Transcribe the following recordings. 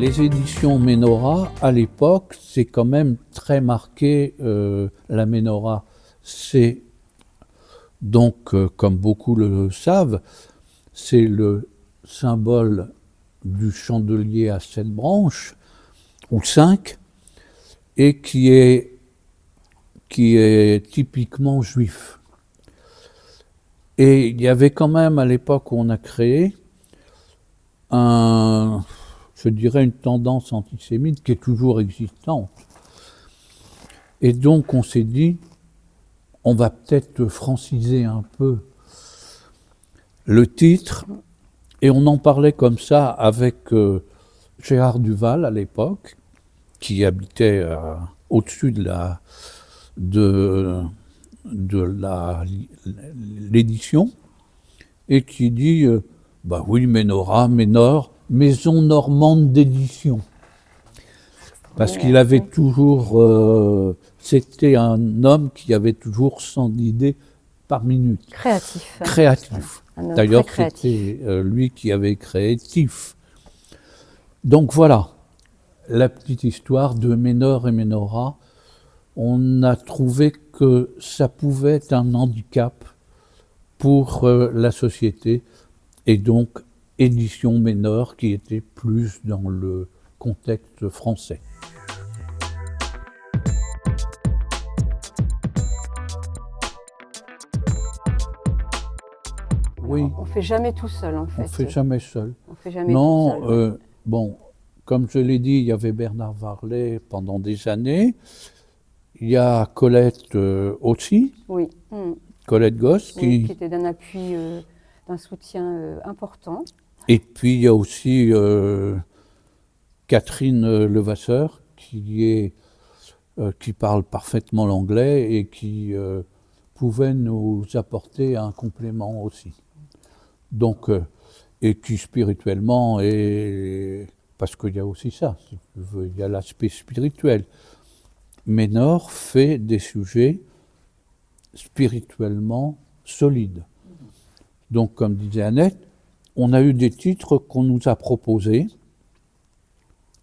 Les éditions Ménora, à l'époque, c'est quand même très marqué. La Ménora, c'est donc, comme beaucoup le savent, c'est le symbole du chandelier à 7 branches, ou 5, et qui est typiquement juif. Et il y avait quand même, à l'époque où on a créé, je dirais une tendance antisémite qui est toujours existante. Et donc on s'est dit, on va peut-être franciser un peu le titre, et on en parlait comme ça avec Gérard Duval à l'époque, qui habitait au-dessus de l'édition, et qui dit bah oui, Ménora, Ménor, maison normande d'édition. Parce qu'il avait toujours, c'était un homme qui avait toujours 100 idées par minute. Créatif. Créatif. D'ailleurs, c'était lui qui avait créé TIFF. Donc voilà, la petite histoire de Ménor et Ménora. On a trouvé que ça pouvait être un handicap pour la société, et donc édition Ménor qui était plus dans le contexte français. Oui. On ne fait jamais tout seul, en fait. On ne fait jamais seul. On fait jamais tout seul. Bon, comme je l'ai dit, il y avait Bernard Varlet pendant des années. Il y a Colette aussi. Oui. Colette Gosse. Qui était d'un appui, d'un soutien important. Et puis il y a aussi Catherine Levasseur, qui parle parfaitement l'anglais et qui pouvait nous apporter un complément aussi. Donc, et qui spirituellement parce qu'il y a aussi ça, si tu veux, il y a l'aspect spirituel. Ménor fait des sujets spirituellement solides. Donc, comme disait Annette, on a eu des titres qu'on nous a proposés.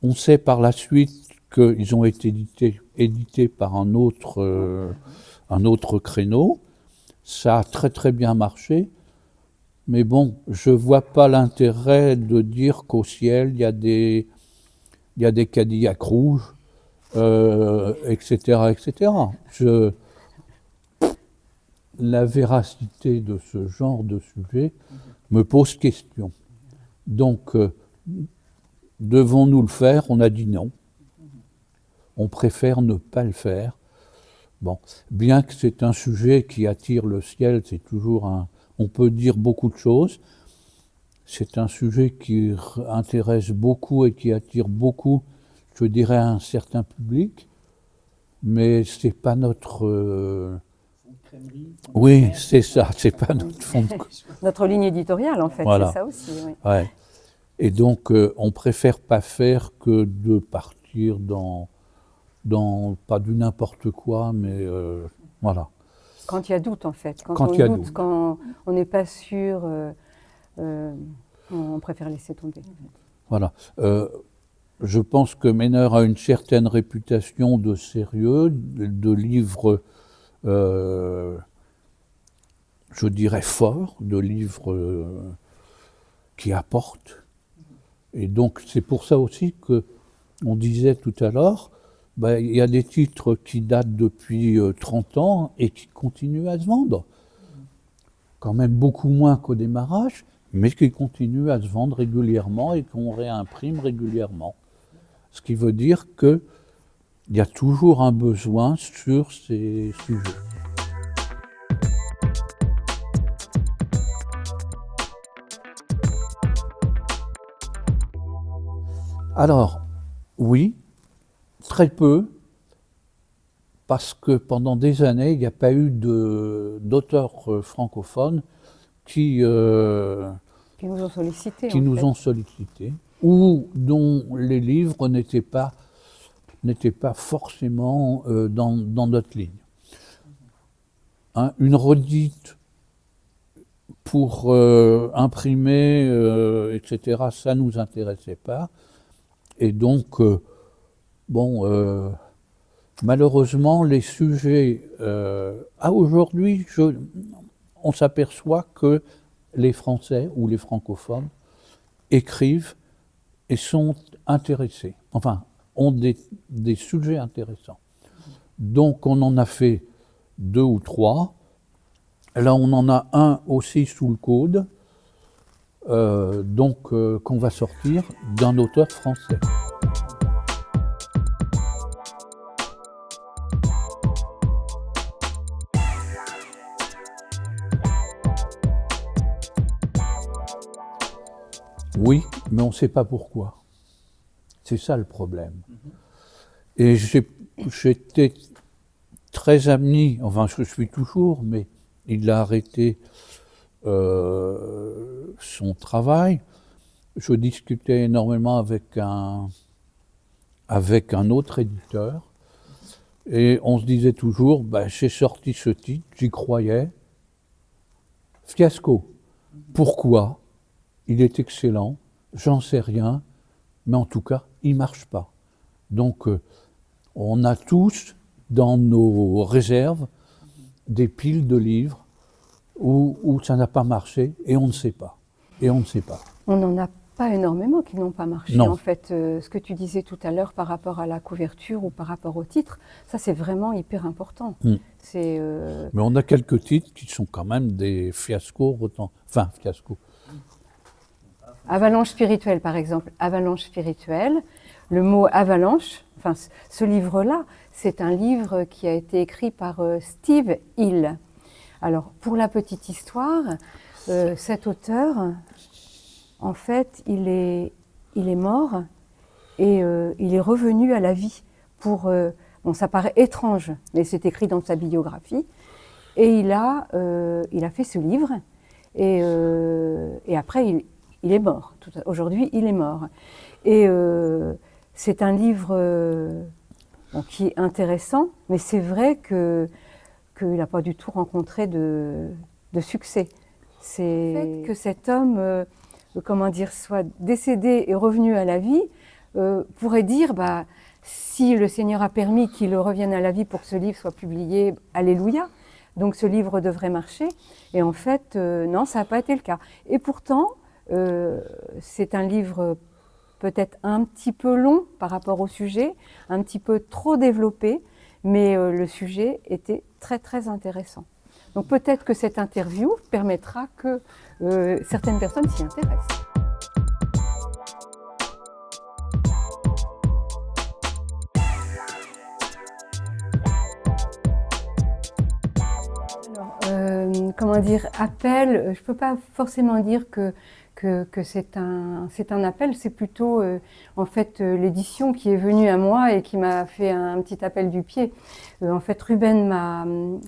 On sait par la suite qu'ils ont été édités par un autre créneau. Ça a très très bien marché. Mais bon, je ne vois pas l'intérêt de dire qu'au ciel, il y a des Cadillacs rouges, etc., etc. La véracité de ce genre de sujet me pose question. Donc, devons-nous le faire? On a dit non. On préfère ne pas le faire. Bon, bien que c'est un sujet qui attire le ciel, c'est toujours on peut dire beaucoup de choses. C'est un sujet qui intéresse beaucoup et qui attire beaucoup, je dirais, un certain public, mais c'est pas notre. Oui, c'est ça, c'est pas notre fond de. Notre ligne éditoriale, en fait, voilà. C'est ça aussi. Oui. Ouais. Et donc, on préfère pas faire que de partir dans pas du n'importe quoi, mais voilà. Quand il y a doute, en fait. Quand on doute, quand on n'est pas sûr, on préfère laisser tomber. Voilà. Je pense que Ménor a une certaine réputation de sérieux, de livres, je dirais forts, de livres qui apportent. Et donc, c'est pour ça aussi qu'on disait tout à l'heure, il y a des titres qui datent depuis 30 ans et qui continuent à se vendre. Quand même beaucoup moins qu'au démarrage, mais qui continuent à se vendre régulièrement et qu'on réimprime régulièrement. Ce qui veut dire qu'il y a toujours un besoin sur ces sujets. Alors, oui, très peu, parce que pendant des années, il n'y a pas eu d'auteurs francophones qui nous ont sollicités, ou dont les livres n'étaient pas forcément dans notre ligne. Une redite pour imprimer, etc., ça ne nous intéressait pas. Et donc, malheureusement, les sujets... aujourd'hui, on s'aperçoit que les Français ou les francophones écrivent et sont intéressés, enfin, ont des sujets intéressants. Donc, on en a fait 2 ou 3. Là, on en a un aussi sous le coude, qu'on va sortir d'un auteur français. Oui, mais on ne sait pas pourquoi. C'est ça le problème. Et j'étais très ami, enfin je suis toujours, mais il a arrêté son travail. Je discutais énormément avec un autre éditeur et on se disait toujours, j'ai sorti ce titre, j'y croyais, fiasco. Pourquoi ? Il est excellent, j'en sais rien, mais en tout cas, il ne marche pas. Donc, on a tous dans nos réserves des piles de livres où ça n'a pas marché et on ne sait pas. On n'en a pas énormément qui n'ont pas marché. Non. En fait, ce que tu disais tout à l'heure par rapport à la couverture ou par rapport au titre, ça c'est vraiment hyper important. Mais on a quelques titres qui sont quand même des fiascos, fiascos. Avalanche spirituelle, par exemple. Avalanche spirituelle, le mot avalanche, ce livre-là, c'est un livre qui a été écrit par Steve Hill. Alors, pour la petite histoire, cet auteur, en fait, il est mort et il est revenu à la vie pour... ça paraît étrange, mais c'est écrit dans sa biographie. Et il a fait ce livre et après, il est mort. Aujourd'hui, il est mort. Et c'est un livre qui est intéressant, mais c'est vrai qu'il n'a pas du tout rencontré de succès. C'est que cet homme, soit décédé et revenu à la vie, pourrait dire, si le Seigneur a permis qu'il revienne à la vie pour que ce livre soit publié, alléluia, donc ce livre devrait marcher. Et en fait, non, ça n'a pas été le cas. Et pourtant, c'est un livre peut-être un petit peu long par rapport au sujet, un petit peu trop développé, mais le sujet était très très intéressant. Donc peut-être que cette interview permettra que certaines personnes s'y intéressent. Appel, je ne peux pas forcément dire que c'est un appel, c'est plutôt en fait l'édition qui est venue à moi et qui m'a fait un petit appel du pied. En fait, Ruben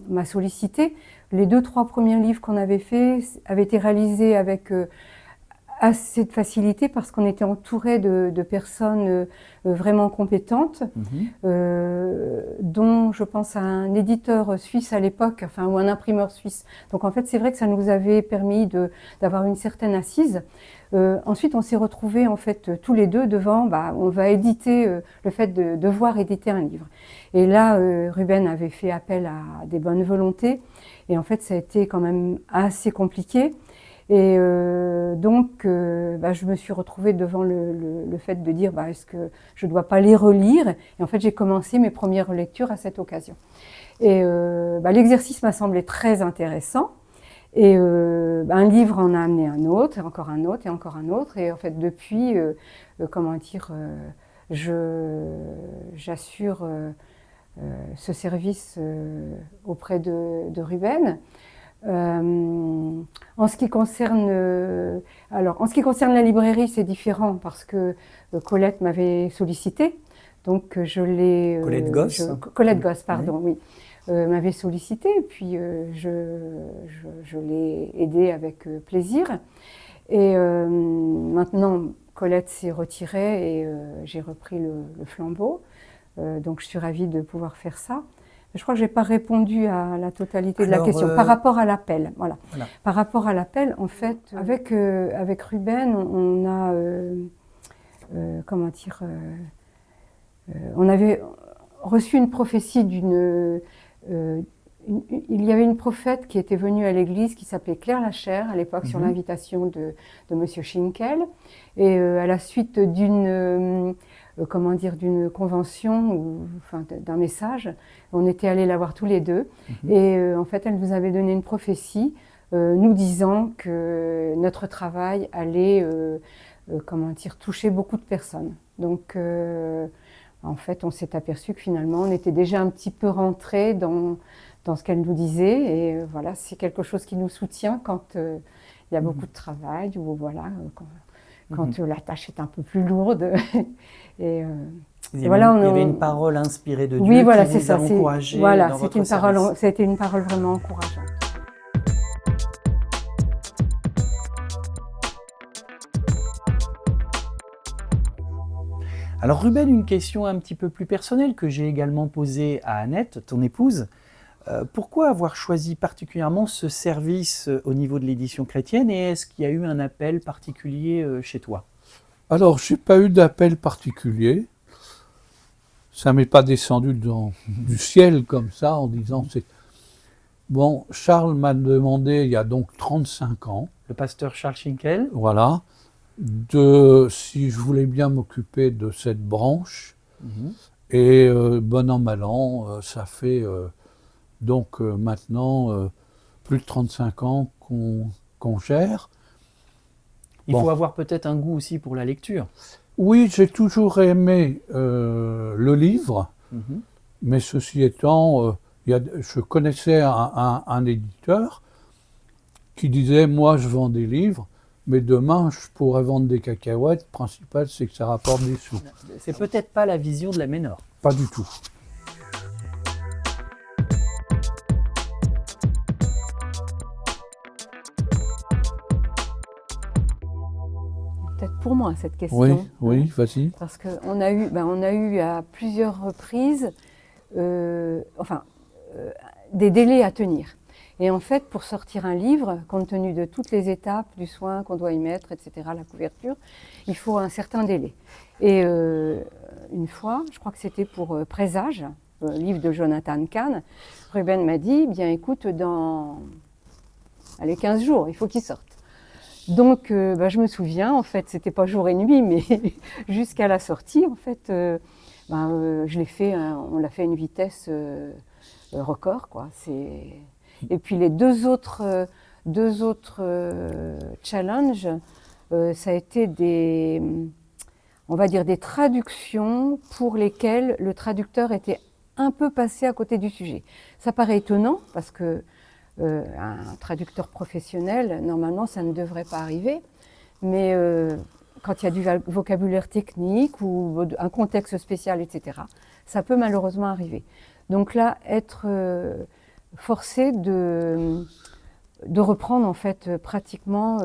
m'a sollicité. Les 2-3 premiers livres qu'on avait faits avaient été réalisés avec assez de facilité parce qu'on était entouré de personnes vraiment compétentes, dont je pense à un éditeur suisse à l'époque, ou un imprimeur suisse. Donc en fait, c'est vrai que ça nous avait permis d'avoir une certaine assise. Ensuite, on s'est retrouvés en fait tous les deux devant, on va éditer, le fait de devoir éditer un livre. Et là, Ruben avait fait appel à des bonnes volontés, et en fait, ça a été quand même assez compliqué. Et je me suis retrouvée devant le fait de dire est-ce que je ne dois pas les relire, et en fait j'ai commencé mes premières lectures à cette occasion. Et l'exercice m'a semblé très intéressant, et un livre en a amené un autre, et encore un autre, et encore un autre, et en fait depuis, j'assure ce service auprès de Ruben. En ce qui concerne la librairie, c'est différent parce que Colette m'avait sollicité, donc je l'ai. Colette Gosse. Colette Gosse, pardon, oui, m'avait sollicité, puis je l'ai aidée avec plaisir. Et maintenant, Colette s'est retirée et j'ai repris le flambeau, donc je suis ravie de pouvoir faire ça. Je crois que je n'ai pas répondu à la totalité de la question. Par rapport à l'appel, voilà. Par rapport à l'appel, en fait, avec Ruben, comment dire, on avait reçu une prophétie il y avait une prophète qui était venue à l'église qui s'appelait Claire Lachère à l'époque sur l'invitation de Monsieur Schinkel, et à la suite d'une d'une convention ou enfin d'un message, on était allés la voir tous les deux, et en fait elle nous avait donné une prophétie nous disant que notre travail allait toucher beaucoup de personnes. Donc en fait on s'est aperçu que finalement on était déjà un petit peu rentrés dans ce qu'elle nous disait, et voilà, c'est quelque chose qui nous soutient quand il y a beaucoup de travail, ou voilà, quand la tâche est un peu plus lourde. Et il y avait une parole inspirée de Dieu, oui, voilà, qui vous a encouragé voilà, dans votre service. C'était une parole vraiment encourageante. Alors Ruben, une question un petit peu plus personnelle que j'ai également posée à Annette, ton épouse. Pourquoi avoir choisi particulièrement ce service au niveau de l'édition chrétienne, et est-ce qu'il y a eu un appel particulier chez toi? Alors, je n'ai pas eu d'appel particulier. Ça ne m'est pas descendu du ciel comme ça en disant c'est... Bon, Charles m'a demandé il y a donc 35 ans. Le pasteur Charles Schinkel. Voilà. Si je voulais bien m'occuper de cette branche. Et bon an, mal an, ça fait... Donc maintenant, plus de 35 ans qu'on gère. Il faut avoir peut-être un goût aussi pour la lecture. Oui, j'ai toujours aimé le livre, mais ceci étant, je connaissais un éditeur qui disait « Moi, je vends des livres, mais demain, je pourrais vendre des cacahuètes. Le principal, c'est que ça rapporte des sous. » C'est peut-être pas la vision de la Ménor. Pas du tout. Peut-être pour moi cette question. Oui, vas-y. Parce qu'on a eu à plusieurs reprises des délais à tenir. Et en fait, pour sortir un livre, compte tenu de toutes les étapes du soin qu'on doit y mettre, etc., la couverture, il faut un certain délai. Et une fois, je crois que c'était pour Présage, le livre de Jonathan Kahn, Ruben m'a dit, bien écoute, dans 15 jours, il faut qu'il sorte. Donc, je me souviens, en fait, c'était pas jour et nuit, mais jusqu'à la sortie, en fait, je l'ai fait, on l'a fait à une vitesse record, quoi. Et puis les deux autres challenges, ça a été des traductions pour lesquelles le traducteur était un peu passé à côté du sujet. Ça paraît étonnant parce que un traducteur professionnel, normalement, ça ne devrait pas arriver. Mais quand il y a du vocabulaire technique ou un contexte spécial, etc., ça peut malheureusement arriver. Donc là, être forcé de reprendre en fait pratiquement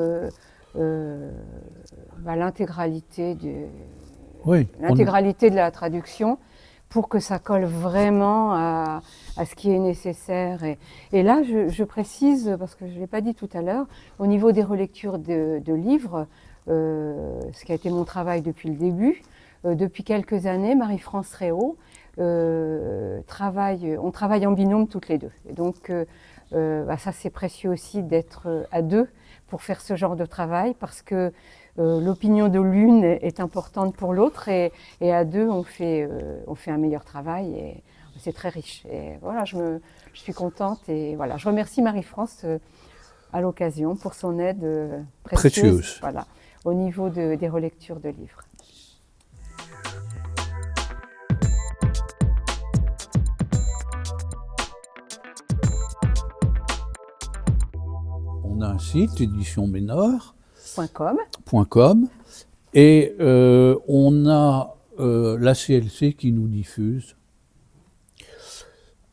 l'intégralité de la traduction, pour que ça colle vraiment à ce qui est nécessaire. Et là, je précise, parce que je ne l'ai pas dit tout à l'heure, au niveau des relectures de livres, ce qui a été mon travail depuis le début, depuis quelques années, Marie-France Réau, on travaille en binôme toutes les deux. Et donc, ça c'est précieux aussi d'être à deux pour faire ce genre de travail, parce que l'opinion de l'une est importante pour l'autre, et à deux on fait un meilleur travail, et c'est très riche. Et voilà, je suis contente, et voilà, je remercie Marie-France à l'occasion pour son aide précieuse. Voilà, au niveau des relectures de livres. On a un site, éditionménor.com, et on a la CLC qui nous diffuse,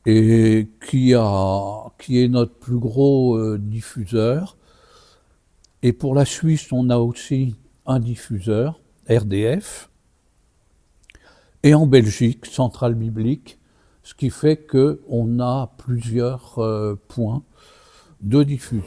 et qui est notre plus gros diffuseur. Et pour la Suisse, on a aussi un diffuseur, RDF, et en Belgique, Centrale Biblique, ce qui fait qu'on a plusieurs points de diffusion.